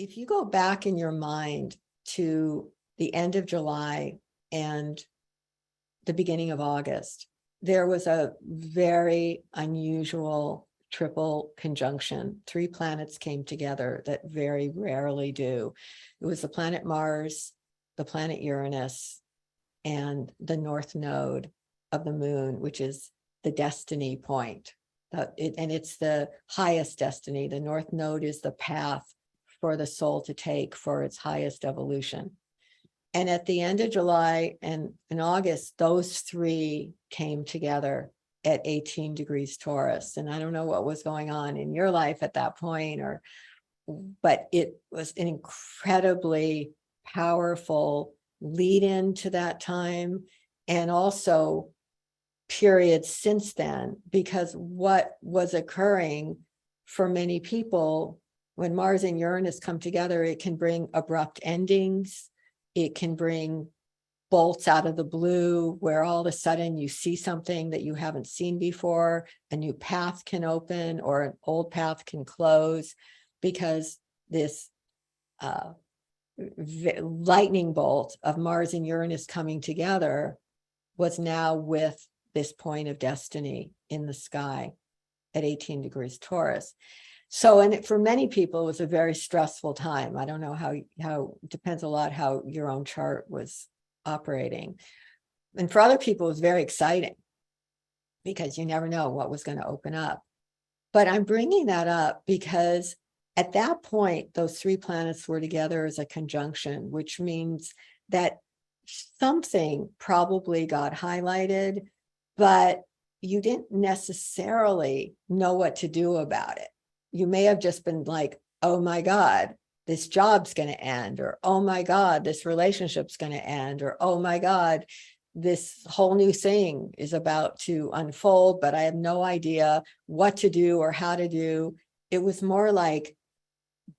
if you go back in your mind to the end of July and the beginning of August, there was a very unusual triple conjunction. 3 planets came together that very rarely do. It was the planet Mars, the planet Uranus, and the north node of the moon, which is the destiny point. And it's the highest destiny. The north node is the path for the soul to take for its highest evolution. And at the end of July and in August, those 3 came together at 18 degrees Taurus. And I don't know what was going on in your life at that point, but it was an incredibly powerful lead in to that time, and also periods since then, because what was occurring for many people when Mars and Uranus come together, it can bring abrupt endings. It can bring bolts out of the blue where all of a sudden you see something that you haven't seen before, a new path can open or an old path can close, because this lightning bolt of Mars and Uranus coming together was now with this point of destiny in the sky at 18 degrees Taurus. So, and for many people, it was a very stressful time. I don't know how depends a lot how your own chart was operating. And for other people, it was very exciting because you never know what was going to open up. But I'm bringing that up because at that point, those 3 planets were together as a conjunction, which means that something probably got highlighted, but you didn't necessarily know what to do about it. You may have just been like, oh my God, this job's going to end, or oh my God, this relationship's going to end, or oh my God, this whole new thing is about to unfold, but I have no idea what to do or how to do. It was more like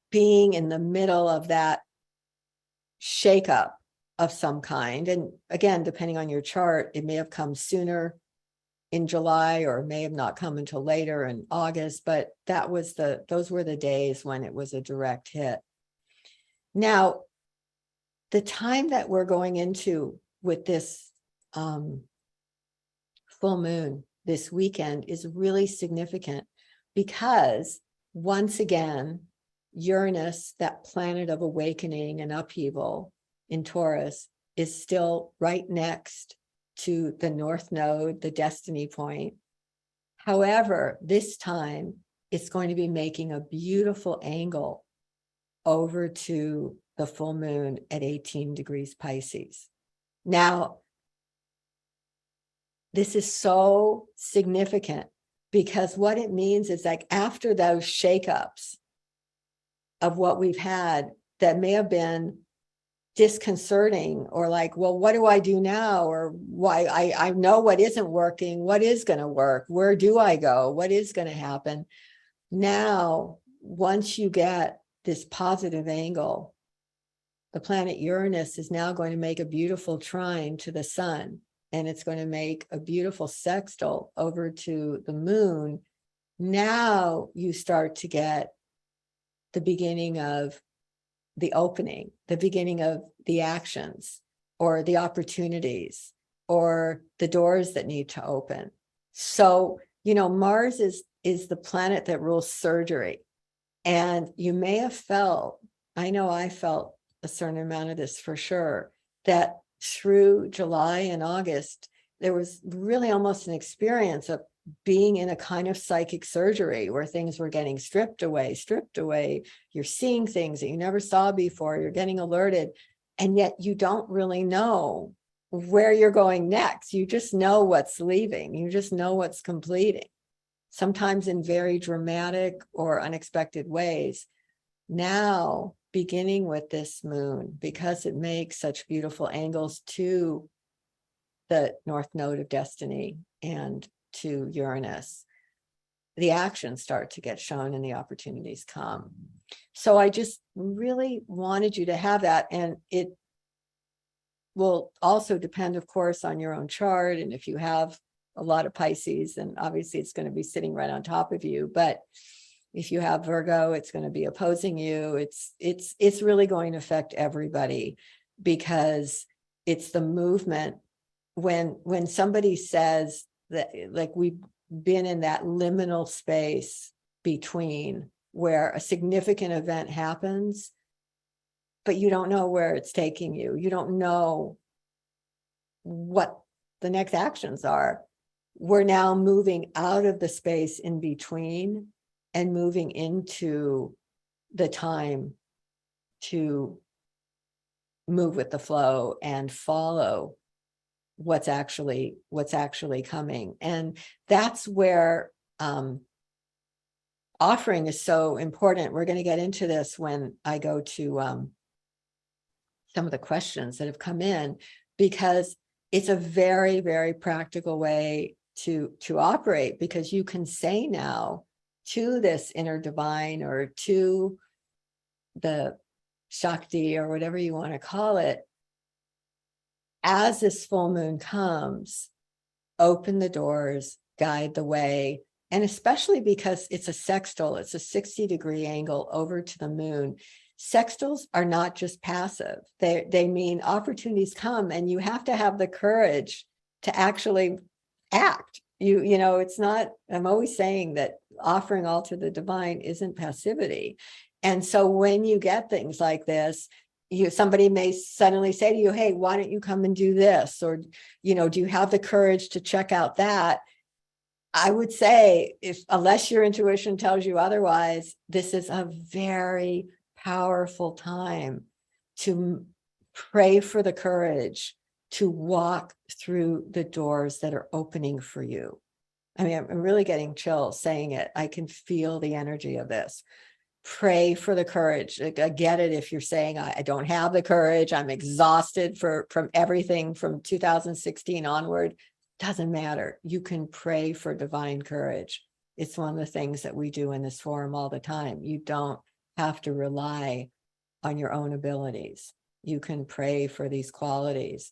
being in the middle of that shakeup of some kind. And again, depending on your chart, it may have come sooner in July or may have not come until later in August, but those were the days when it was a direct hit. Now, the time that we're going into with this full moon this weekend is really significant because once again, Uranus, that planet of awakening and upheaval in Taurus, is still right next to the north node, the destiny point. However, this time it's going to be making a beautiful angle over to the full moon at 18 degrees Pisces. Now, this is so significant because what it means is like after those shakeups of what we've had that may have been disconcerting or like, well, what do I do now? Or why I know what isn't working, what is going to work? Where do I go? What is going to happen? Now, once you get this positive angle, the planet Uranus is now going to make a beautiful trine to the sun, and it's going to make a beautiful sextile over to the moon. Now you start to get the beginning of the opening, the beginning of the actions or the opportunities or the doors that need to open. So, Mars is the planet that rules surgery. And you may have felt, I know I felt a certain amount of this for sure, that through July and August, there was really almost an experience of being in a kind of psychic surgery where things were getting stripped away. You're seeing things that you never saw before. You're getting alerted. And yet you don't really know where you're going next. You just know what's leaving. You just know what's completing, sometimes in very dramatic or unexpected ways. Now, beginning with this moon, because it makes such beautiful angles to the north node of destiny and to Uranus, the actions start to get shown and the opportunities come. So I just really wanted you to have that. And it will also depend, of course, on your own chart. And if you have a lot of Pisces, then obviously it's going to be sitting right on top of you. But If you have Virgo, it's going to be opposing you. It's really going to affect everybody, because it's the movement. When somebody says that, like, we've been in that liminal space between where a significant event happens, but you don't know where it's taking you. You don't know what the next actions are. We're now moving out of the space in between and moving into the time to move with the flow and follow what's actually coming. And that's where offering is so important. We're going to get into this when I go to some of the questions that have come in, because it's a very, very practical way to operate, because you can say now to this inner divine, or to the Shakti, or whatever you want to call it, as this full moon comes, open the doors, guide the way. And especially because it's a sextile, it's a 60-degree angle over to the moon. Sextiles are not just passive. They mean opportunities come, and you have to have the courage to actually act. You know, it's not, I'm always saying that offering all to the divine isn't passivity. And so when you get things like this, somebody may suddenly say to you, hey, why don't you come and do this? Or, you know, do you have the courage to check out that? I would say, unless your intuition tells you otherwise, this is a very powerful time to pray for the courage to walk through the doors that are opening for you. I mean, I'm really getting chills saying it. I can feel the energy of this. Pray for the courage. I get it if you're saying, I don't have the courage, I'm exhausted from everything from 2016 onward. Doesn't matter. You can pray for divine courage. It's one of the things that we do in this forum all the time. You don't have to rely on your own abilities. You can pray for these qualities.